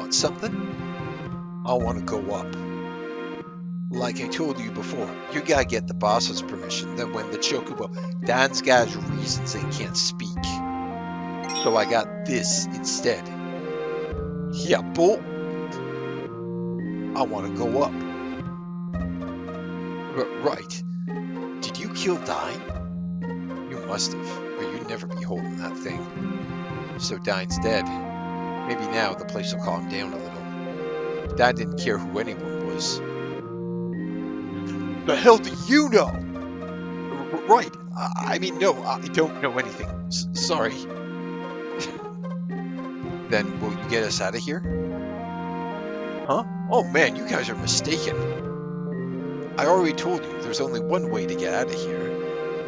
want something? I want to go up. Like I told you before, you gotta get the boss's permission. Then when the chocobo, Dan's got his reasons they can't speak. So I got this instead. Yeah, bull. I want to go up. Right. Did you kill Dine? You must have, or you'd never be holding that thing. So Dine's dead. Maybe now the place will calm down a little. Dad didn't care who anyone was. The hell do you know? Right. I mean, no, I don't know anything. Sorry. Then will you get us out of here? Huh? Oh man, you guys are mistaken. I already told you there's only one way to get out of here.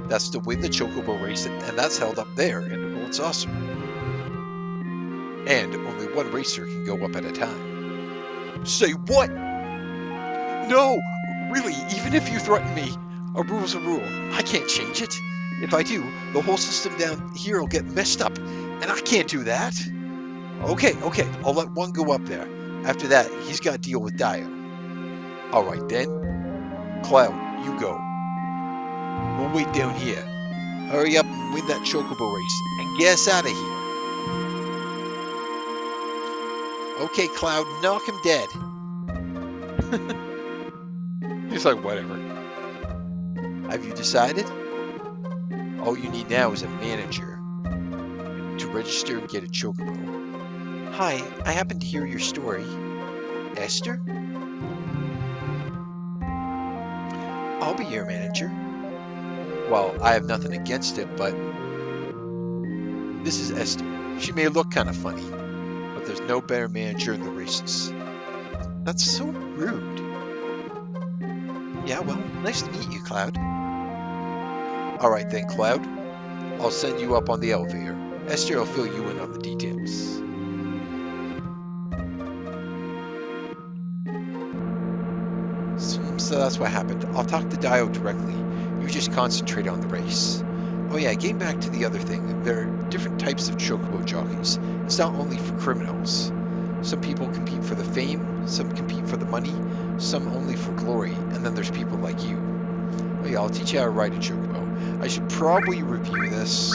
That's to win the chocobo race, and that's held up there in the gold saucer. And only one racer can go up at a time. Say what? No! Really, even if you threaten me, a rule's a rule. I can't change it. If I do, the whole system down here will get messed up, and I can't do that. Okay, I'll let one go up there. After that, he's got to deal with Dio. Alright then. Cloud, you go. We'll wait down here. Hurry up and win that chocobo race, and get us out of here. Okay, Cloud, knock him dead. He's like, whatever. Have you decided? All you need now is a manager to register and get a chocobo. Hi, I happened to hear your story. Esther? I'll be your manager. Well, I have nothing against it, but this is Esther. She may look kind of funny, but there's no better manager in the races. That's so rude. Yeah, well, nice to meet you, Cloud. Alright then, Cloud. I'll send you up on the elevator. Esther will fill you in on the details. So that's what happened. I'll talk to Dio directly. You just concentrate on the race. Oh yeah, getting back to the other thing. There are different types of chocobo jockeys. It's not only for criminals. Some people compete for the fame, some compete for the money, some only for glory, and then there's people like you. Oh yeah, I'll teach you how to ride a chocobo. I should probably review this.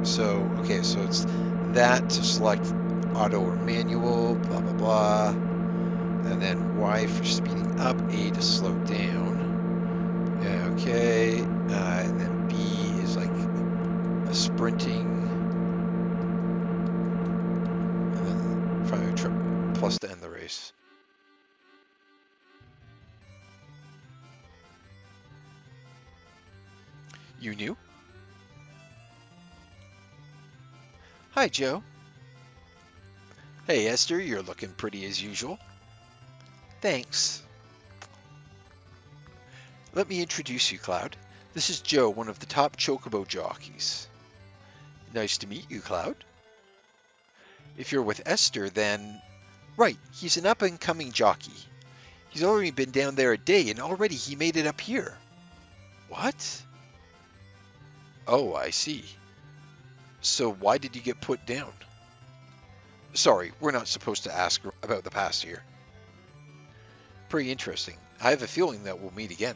So it's that to select auto or manual, blah blah blah. And then Y for speeding up, A to slow down. Yeah, okay. And then B is like a sprinting. And then fire trip plus to end the race. You knew? Hi, Joe. Hey, Esther, you're looking pretty as usual. Thanks. Let me introduce you, Cloud. This is Joe, one of the top chocobo jockeys. Nice to meet you, Cloud. If you're with Esther, then... Right, he's an up-and-coming jockey. He's already been down there a day, and already he made it up here. What? Oh, I see. So why did you get put down? Sorry, we're not supposed to ask about the past here. Pretty interesting. I have a feeling that we'll meet again.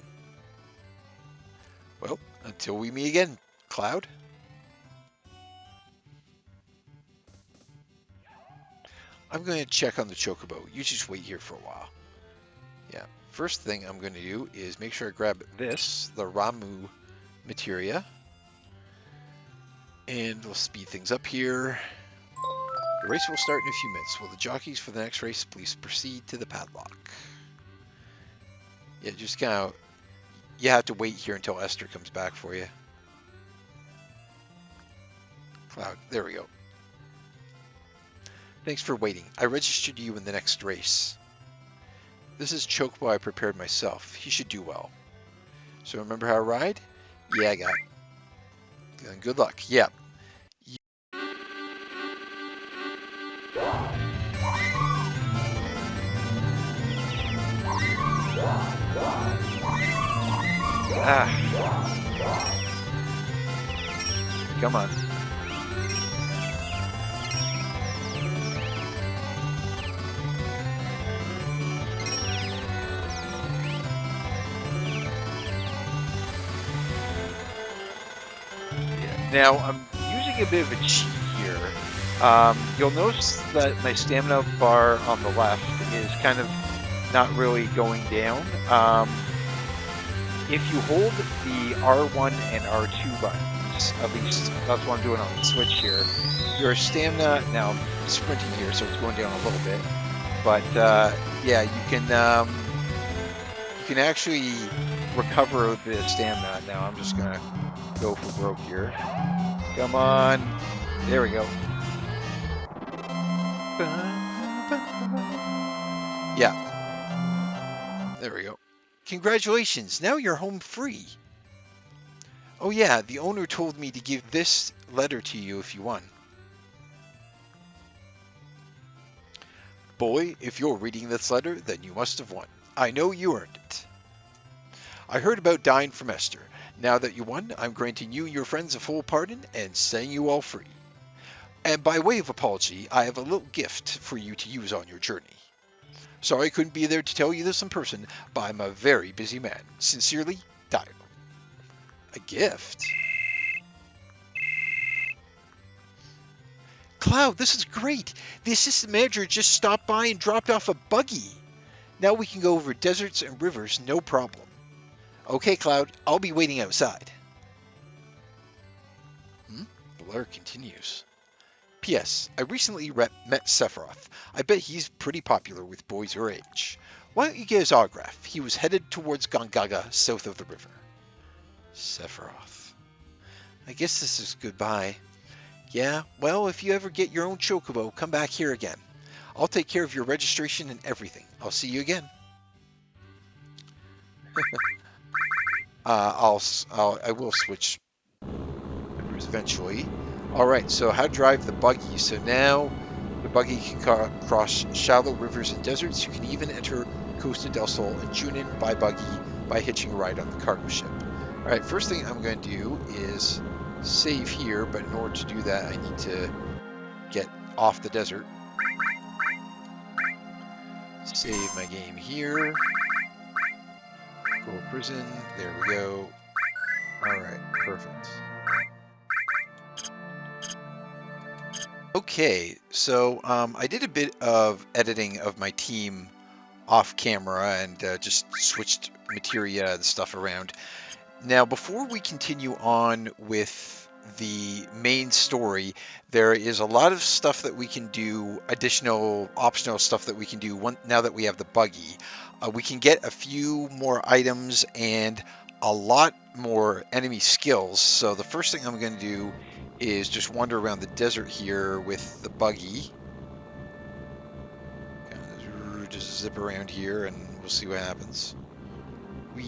Well, until we meet again, Cloud. I'm going to check on the chocobo. You just wait here for a while. Yeah, first thing I'm going to do is make sure I grab this, the Ramu materia. And we'll speed things up here. The race will start in a few minutes. Will the jockeys for the next race please proceed to the padlock? Yeah, just kind of, you have to wait here until Esther comes back for you. Cloud, there we go. Thanks for waiting. I registered you in the next race. This is Chocobo I prepared myself. He should do well. So remember how to ride? Yeah, I got it. And good luck. Yeah. Come on. Now, I'm using a bit of a cheat here. You'll notice that my stamina bar on the left is kind of not really going down. If you hold the R1 and R2 buttons, at least that's what I'm doing on the Switch here, your stamina, now I'm sprinting here, so it's going down a little bit, but yeah, you can actually recover a bit of stamina. Now I'm just gonna go for broke here. Come on, there we go. Yeah, there we go. Congratulations, now you're home free. Oh yeah, the owner told me to give this letter to you if you won. Boy, if you're reading this letter, then you must have won. I know you earned it. I heard about dying from Esther. Now that you won, I'm granting you and your friends a full pardon and setting you all free. And by way of apology, I have a little gift for you to use on your journey. Sorry I couldn't be there to tell you this in person, but I'm a very busy man. Sincerely, Dio. A gift? Cloud, this is great. The assistant manager just stopped by and dropped off a buggy. Now we can go over deserts and rivers, no problem. Okay, Cloud, I'll be waiting outside. The letter continues. P.S. I recently met Sephiroth. I bet he's pretty popular with boys her age. Why don't you get his autograph? He was headed towards Gongaga, south of the river. Sephiroth. I guess this is goodbye. Yeah, well, if you ever get your own chocobo, come back here again. I'll take care of your registration and everything. I'll see you again. I will switch eventually. All right, so how to drive the buggy. So now the buggy can cross shallow rivers and deserts. You can even enter Costa del Sol and tune in by buggy by hitching a ride on the cargo ship. All right, first thing I'm going to do is save here, but in order to do that, I need to get off the desert. Save my game here. Go to prison. There we go. All right, perfect. Okay, so I did a bit of editing of my team off camera and just switched materia and stuff around. Now, before we continue on with the main story, there is a lot of stuff that we can do, additional optional stuff that we can do now that we have the buggy. We can get a few more items and a lot more enemy skills. So the first thing I'm going to do is just wander around the desert here with the buggy. Just zip around here and we'll see what happens. Whee!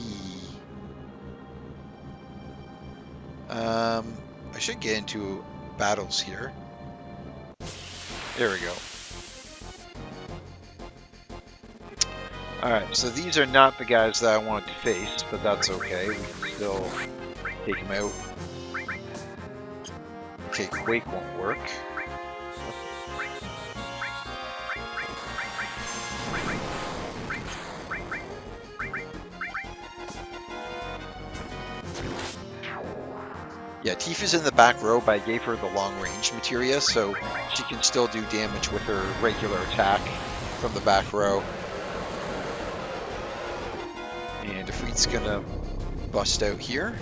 I should get into battles here. There we go. Alright, so these are not the guys that I wanted to face, but that's okay. We can still take them out. Okay, Quake won't work. Yeah, Tifa's in the back row, but I gave her the long range materia, so she can still do damage with her regular attack from the back row. And Ifrit's gonna bust out here.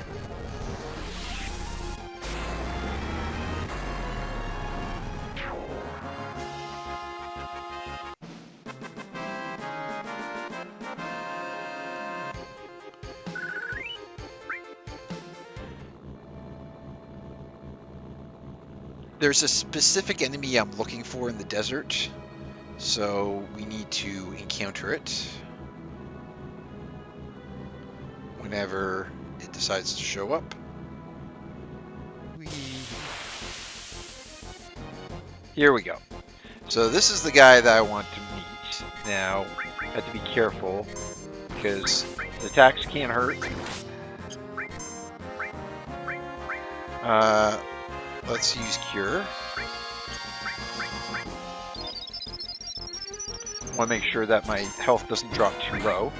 There's a specific enemy I'm looking for in the desert, so we need to encounter it whenever it decides to show up. Whee. Here we go. So this is the guy that I want to meet. Now, I have to be careful because the attacks can't hurt. Let's use Cure. Want to make sure that my health doesn't drop too low.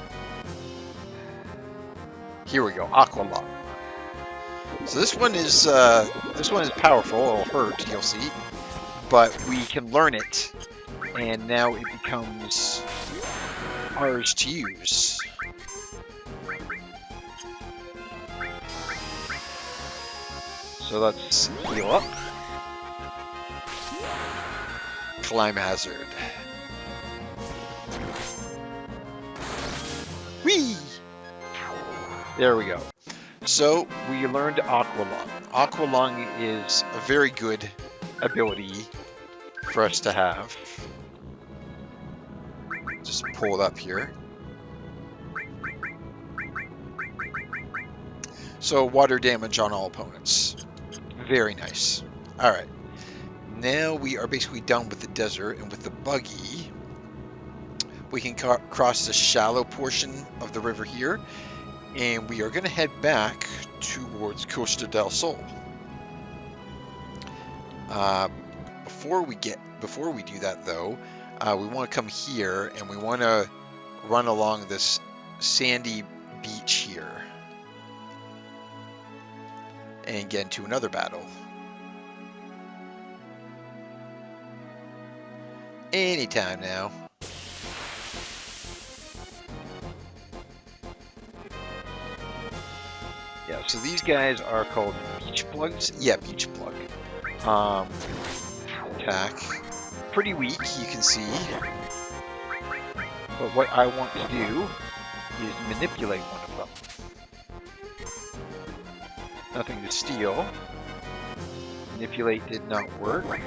Here we go, Aqua Lava. So this one is powerful. It'll hurt, you'll see, but we can learn it, and now it becomes ours to use. So let's heal up. Climb hazard. Whee! There we go. So we learned Aqua Lung. Aqua Lung is a very good ability for us to have. Just pull it up here. So water damage on all opponents. Very nice. Alright. Now we are basically done with the desert, and with the buggy, we can cross the shallow portion of the river here, and we are going to head back towards Costa del Sol. Before we do that though, we want to come here and we want to run along this sandy beach here and get into another battle. Anytime now. Yeah, so these guys are called beach plugs. Yeah, beach plug. Attack. Pretty weak, you can see. But what I want to do is manipulate one of them. Nothing to steal. Manipulate did not work.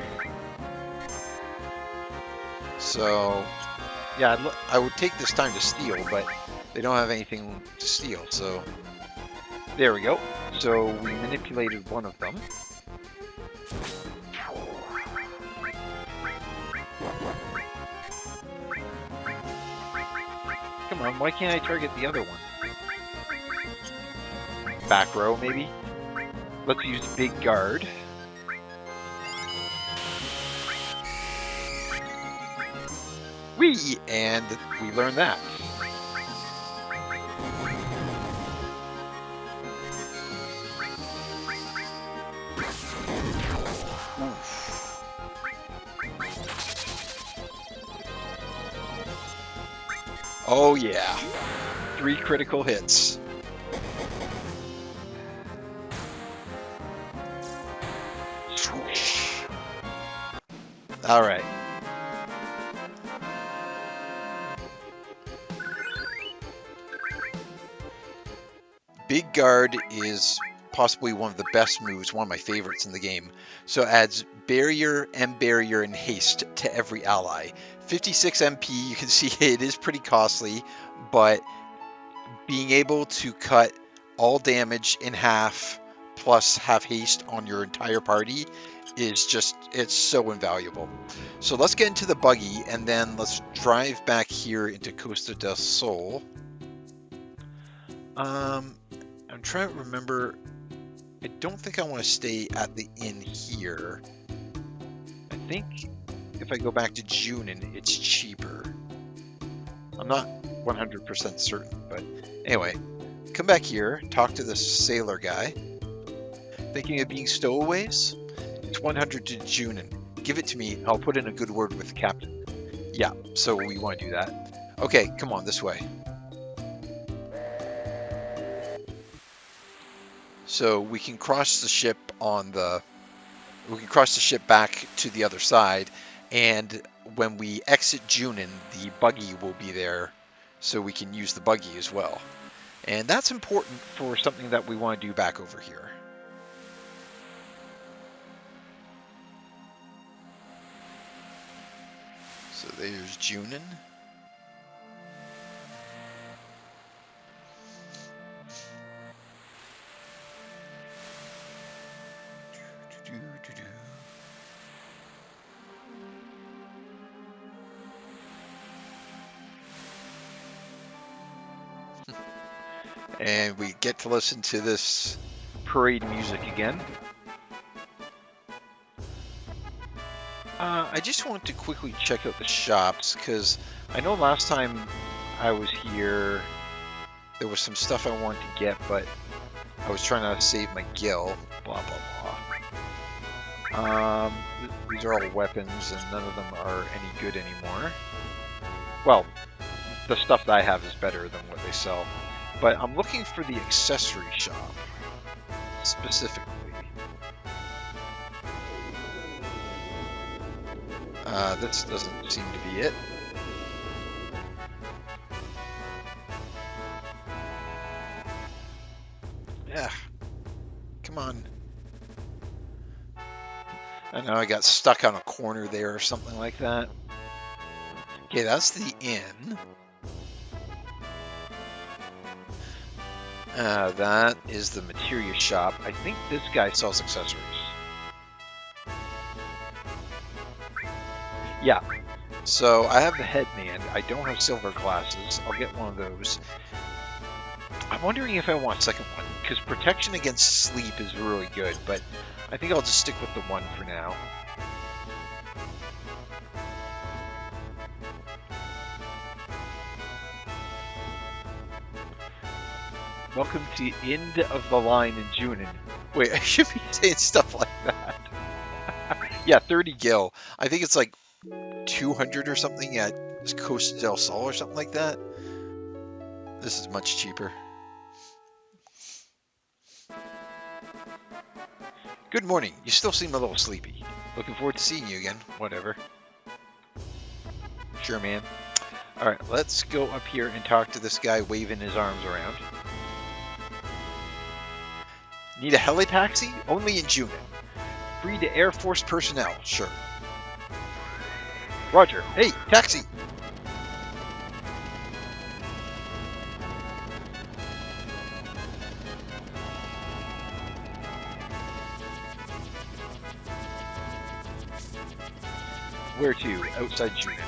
So, yeah, I would take this time to steal, but they don't have anything to steal, so... There we go. So we manipulated one of them. Come on, why can't I target the other one? Back row, maybe? Let's use Big Guard. Whee! And we learned that. Oh yeah, 3 critical hits. All right. Big Guard is possibly one of the best moves, one of my favorites in the game. So it adds barrier, barrier, and haste to every ally. 56 MP, you can see it is pretty costly, but being able to cut all damage in half plus have haste on your entire party is just, it's so invaluable. So let's get into the buggy and then let's drive back here into Costa del Sol. I'm trying to remember, I don't think I want to stay at the inn here. I think if I go back to Junin, it's cheaper. I'm not 100% certain, but anyway, come back here, talk to this sailor guy. Thinking of being stowaways? It's 100 to Junin. Give it to me, I'll put in a good word with the captain. Yeah, so we want to do that. Okay, come on, this way. So we can cross the ship back to the other side, and when we exit Junin, the buggy will be there, so we can use the buggy as well. And that's important for something that we want to do back over here. So there's Junin. And we get to listen to this parade music again. I just want to quickly check out the shops, because I know last time I was here there was some stuff I wanted to get, but I was trying to save my gil. Blah blah blah. These are all weapons, and none of them are any good anymore. Well, the stuff that I have is better than what they sell. But I'm looking for the accessory shop specifically. This doesn't seem to be it. Yeah, come on. I know I got stuck on a corner there or something like that. Okay, that's the inn. That is the materia shop. I think this guy sells accessories. Yeah. So I have the headband. I don't have silver glasses. I'll get one of those. I'm wondering if I want a second one, because protection against sleep is really good, but I think I'll just stick with the one for now. Welcome to end of the line in Junin. Wait, I should be saying stuff like that. Yeah, 30 gil. I think it's like 200 or something at Costa del Sol or something like that. This is much cheaper. Good morning. You still seem a little sleepy. Looking forward to seeing you again. Whatever. Sure, man. Alright, let's go up here and talk to this guy waving his arms around. Need a heli-taxi? Only in Junin. Free to Air Force personnel. Sure. Roger. Hey, taxi! Where to? Outside Junin.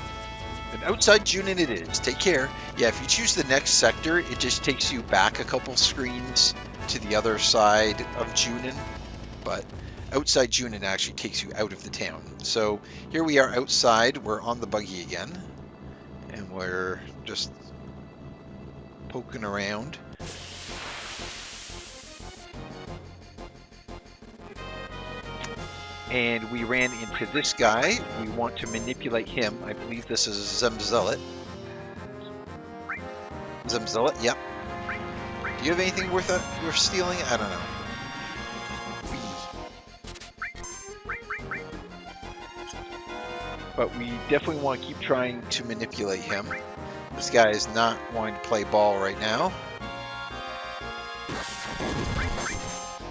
And outside Junin it is. Take care. Yeah, if you choose the next sector, it just takes you back a couple screens to the other side of Junin. But outside Junin actually takes you out of the town. So here we are outside. We're on the buggy again. And we're just poking around. And we ran into this guy. We want to manipulate him. I believe this is Zemzelit. Zemzelit, yep. Do you have anything worth stealing? I don't know. But we definitely want to keep trying to manipulate him. This guy is not wanting to play ball right now.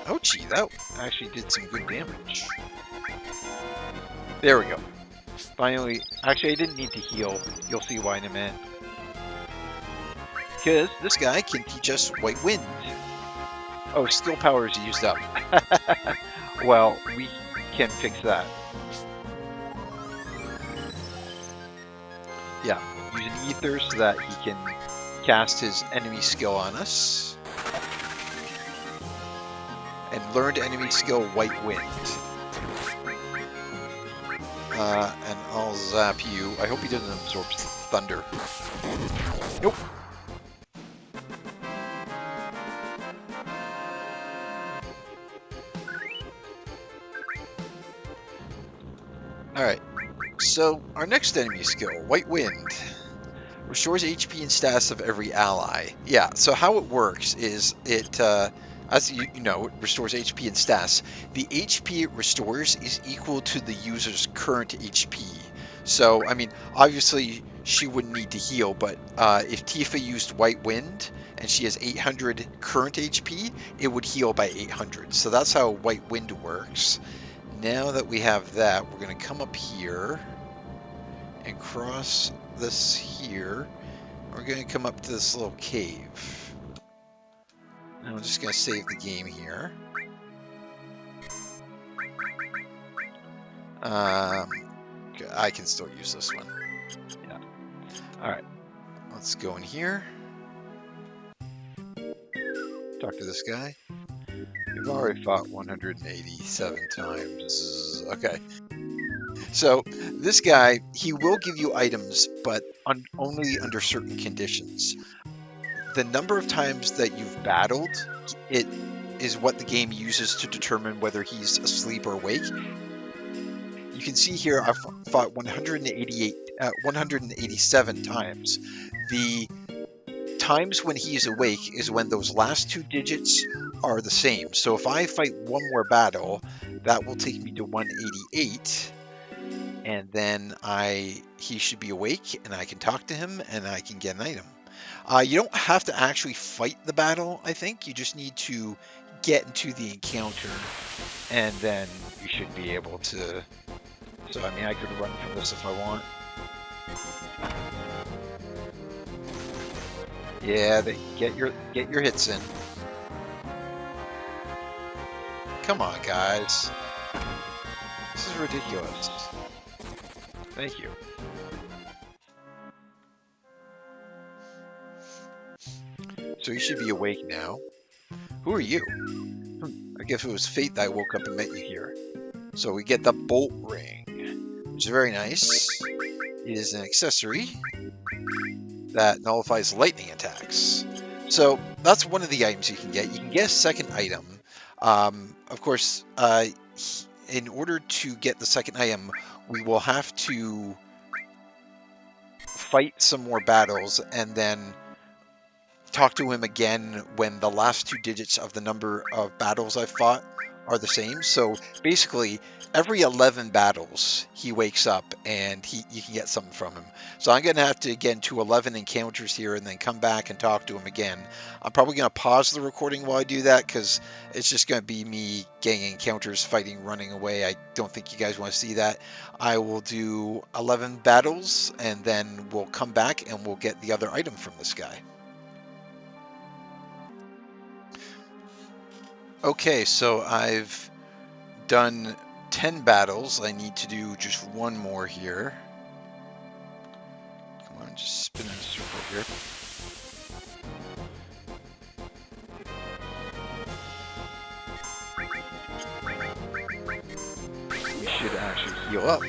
Ouchie, that actually did some good damage. There we go. Finally, actually I didn't need to heal. You'll see why in a minute. Because this guy can teach us White Wind. Oh, skill power is used up. Well, we can fix that. Yeah, use an ether so that he can cast his enemy skill on us. And learned enemy skill White Wind. And I'll zap you. I hope he doesn't absorb thunder. Nope. Alright, so our next enemy skill, White Wind, restores HP and status of every ally. Yeah, so how it works is it, as you know, it restores HP and status. The HP it restores is equal to the user's current HP. So, I mean, obviously she wouldn't need to heal, but if Tifa used White Wind and she has 800 current HP, it would heal by 800. So that's how White Wind works. Now that we have that, we're going to come up here and cross this here. We're going to come up to this little cave. And I'm just going to save the game here. I can still use this one. Yeah. Alright. Let's go in here. Talk to this guy. You've already fought 187 times. Okay. So, this guy, he will give you items, but only under certain conditions. The number of times that you've battled, it is what the game uses to determine whether he's asleep or awake. You can see here I've fought 187 times. The times when he's awake is when those last two digits are the same. So if I fight one more battle, that will take me to 188, and then he should be awake, and I can talk to him, and I can get an item. You don't have to actually fight the battle, I think. You just need to get into the encounter, and then you should be able to. So, I mean, I could run from this if I want. Yeah, they get your hits in. Come on, guys. This is ridiculous. Thank you. So you should be awake now. Who are you? I guess it was fate that I woke up and met you here. So we get the bolt ring, which is very nice. It is an accessory that nullifies lightning attacks. So that's one of the items you can get. You can get a second item. Of course, in order to get the second item, we will have to fight some more battles and then talk to him again when the last two digits of the number of battles I've fought are the same. So basically, every 11 battles, he wakes up and you can get something from him. So I'm going to have to get into 11 encounters here and then come back and talk to him again. I'm probably going to pause the recording while I do that because it's just going to be me getting encounters, fighting, running away. I don't think you guys want to see that. I will do 11 battles and then we'll come back and we'll get the other item from this guy. Okay, so I've done 10 battles. I need to do just one more here. Come on, just spin in a circle here. We should actually heal up.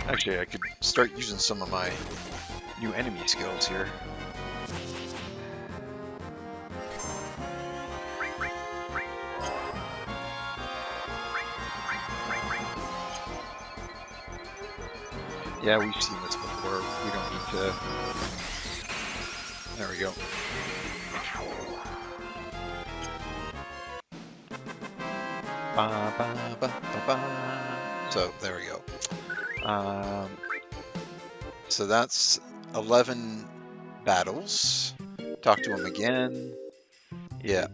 Actually, I could start using some of my new enemy skills here. Yeah, we've seen this before. We don't need to... There we go. Ba, ba, ba, ba, ba. So, there we go. So that's 11 battles. Talk to him again. Yeah.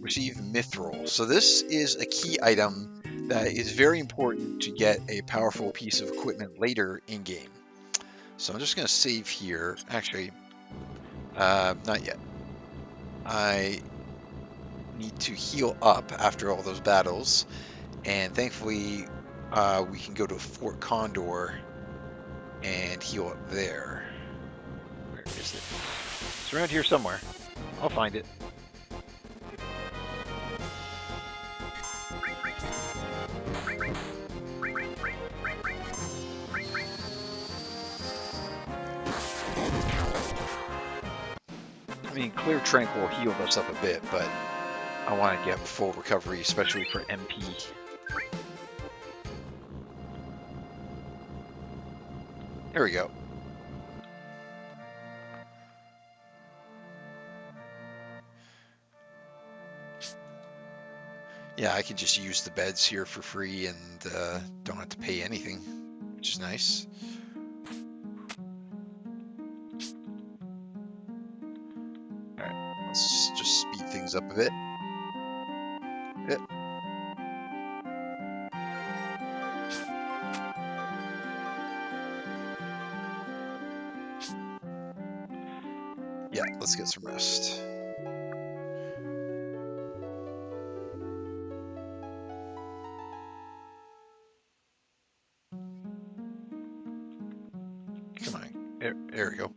Receive mithril. So this is a key item that is very important to get a powerful piece of equipment later in game. So I'm just going to save here. Actually, not yet. I need to heal up after all those battles, and thankfully we can go to Fort Condor and heal up there. Where is it? It's around here somewhere. I'll find it. I mean, Clear Tranquil healed us up a bit, but I want to get full recovery, especially for MP. There we go. Yeah, I can just use the beds here for free and don't have to pay anything, which is nice. Alright, let's just speed things up a bit. Yep. Yeah, let's get some rest. Come on. There we go.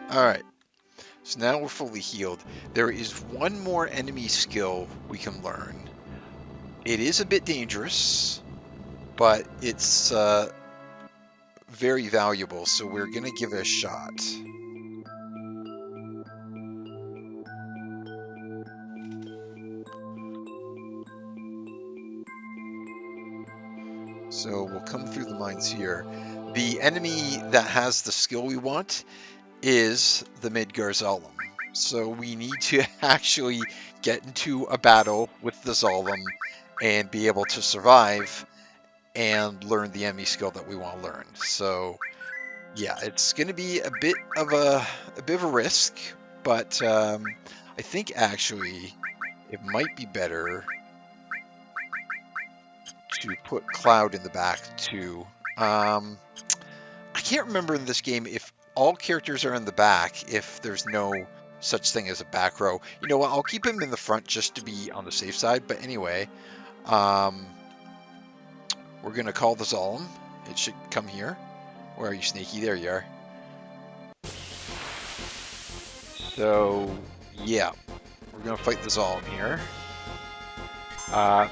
All right. So now we're fully healed. There is one more enemy skill we can learn. It is a bit dangerous, but it's very valuable, so we're going to give it a shot. So we'll come through the mines here. The enemy that has the skill we want is the Midgar. So we need to actually get into a battle with the Zolom and be able to survive and learn the enemy skill that we want to learn. So yeah, it's going to be a bit of a risk, but I think actually it might be better to put Cloud in the back too. I can't remember in this game if all characters are in the back, if there's no such thing as a back row. You know what? I'll keep him in the front just to be on the safe side. But anyway, um, we're gonna call the Zolom. It should come here. Where are you, Sneaky? There you are. So yeah, we're gonna fight the Zolom here. Uh,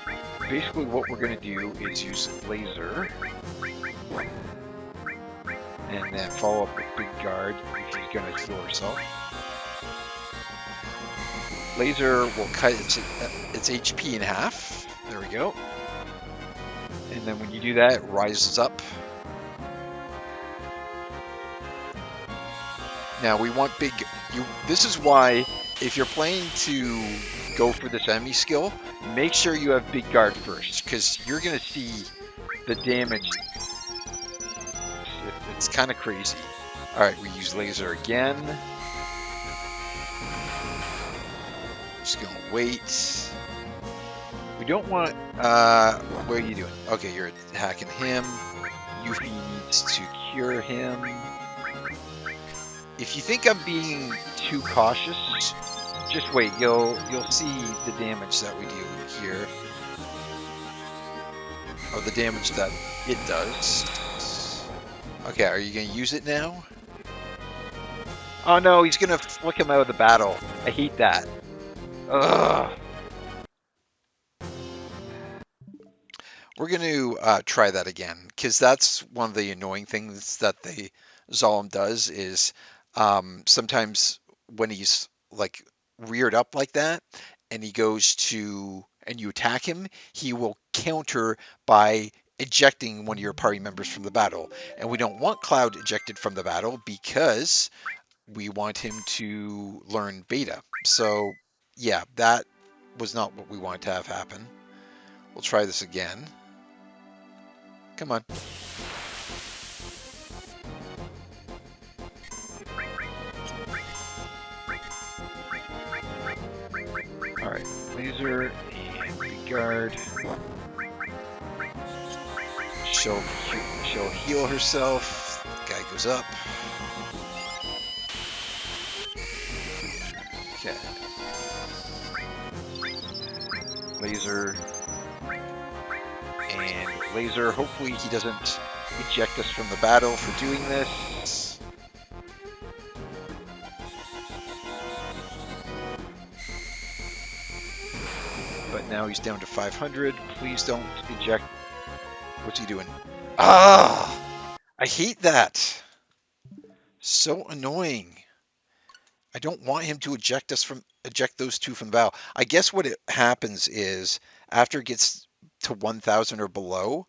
Basically, what we're gonna do is use laser, and then follow up with big guard if he's gonna heal herself. Laser will cut its HP in half. There we go. And then when you do that, it rises up. Now we want big. This is why, if you're playing to go for this enemy skill, make sure you have big guard first, because you're gonna see the damage. It's kind of crazy. All right, we use laser again. Just gonna wait. We don't want. What are you doing? Okay, you're attacking him. Yuffie needs to cure him. If you think I'm being too cautious, just wait. You'll see the damage that we do here, or the damage that it does. Okay, are you gonna use it now? Oh no, he's gonna flick him out of the battle. I hate that. Ugh. We're going to try that again, because that's one of the annoying things that the Zolom does is sometimes when he's like reared up like that and he goes to, and you attack him, he will counter by ejecting one of your party members from the battle. And we don't want Cloud ejected from the battle because we want him to learn beta. So yeah, that was not what we wanted to have happen. We'll try this again. Come on. Alright, laser and regard. She'll heal herself. Guy goes up. Okay. Laser. And laser, hopefully he doesn't eject us from the battle for doing this. But now he's down to 500. Please don't eject. What's he doing? Ah! I hate that. So annoying. I don't want him to eject those two from the battle. I guess what it happens is after it gets to 1,000 or below,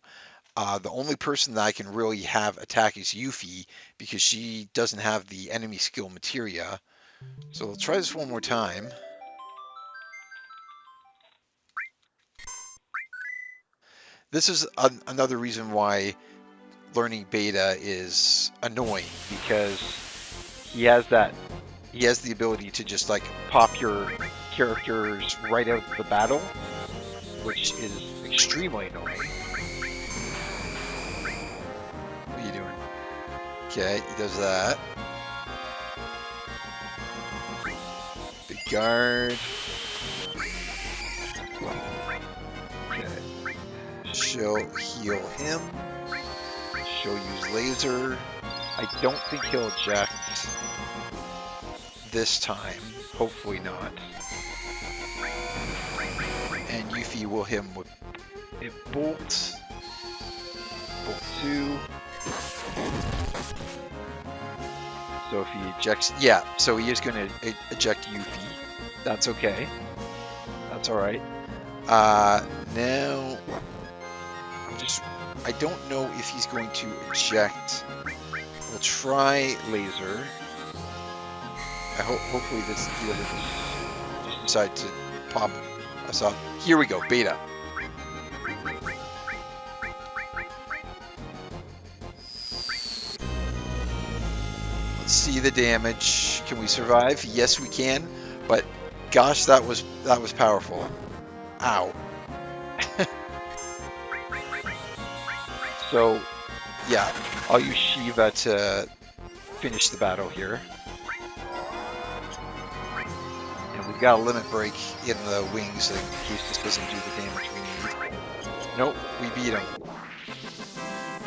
the only person that I can really have attack is Yuffie because she doesn't have the enemy skill materia. So we'll try this one more time. This is another reason why learning beta is annoying, because he has the ability to just like pop your characters right out of the battle, which is extremely annoying. What are you doing? Okay, he does that. Big guard. Okay. She'll heal him. She'll use laser. I don't think he'll eject. this time. Hopefully not. And Yuffie will hit him with a bolt. Bolt 2. So if he ejects, yeah, so he is going to eject Yuffie. That's okay. That's all right. Now, I don't know if he's going to eject. We'll try laser. Hopefully he doesn't just decide to pop us up. Here we go, beta. Let's see the damage. Can we survive? Yes, we can. But gosh, that was powerful. Ow. So, yeah, I'll use Shiva to finish the battle here. And we've got a limit break in the wings in case this doesn't do the damage we need. Nope, we beat him.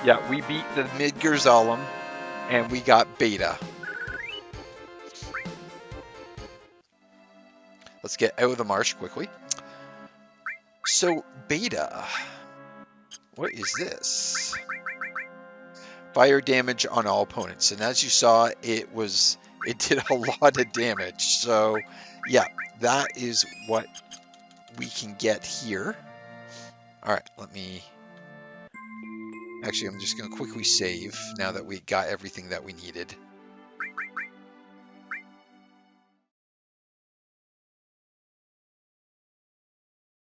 Yeah, we beat the Midgard's and we got Beta. Let's get out of the marsh quickly. So, Beta, what is this? Fire damage on all opponents, and as you saw, it did a lot of damage. So, yeah, that is what we can get here. All right, actually, I'm just going to quickly save now that we got everything that we needed.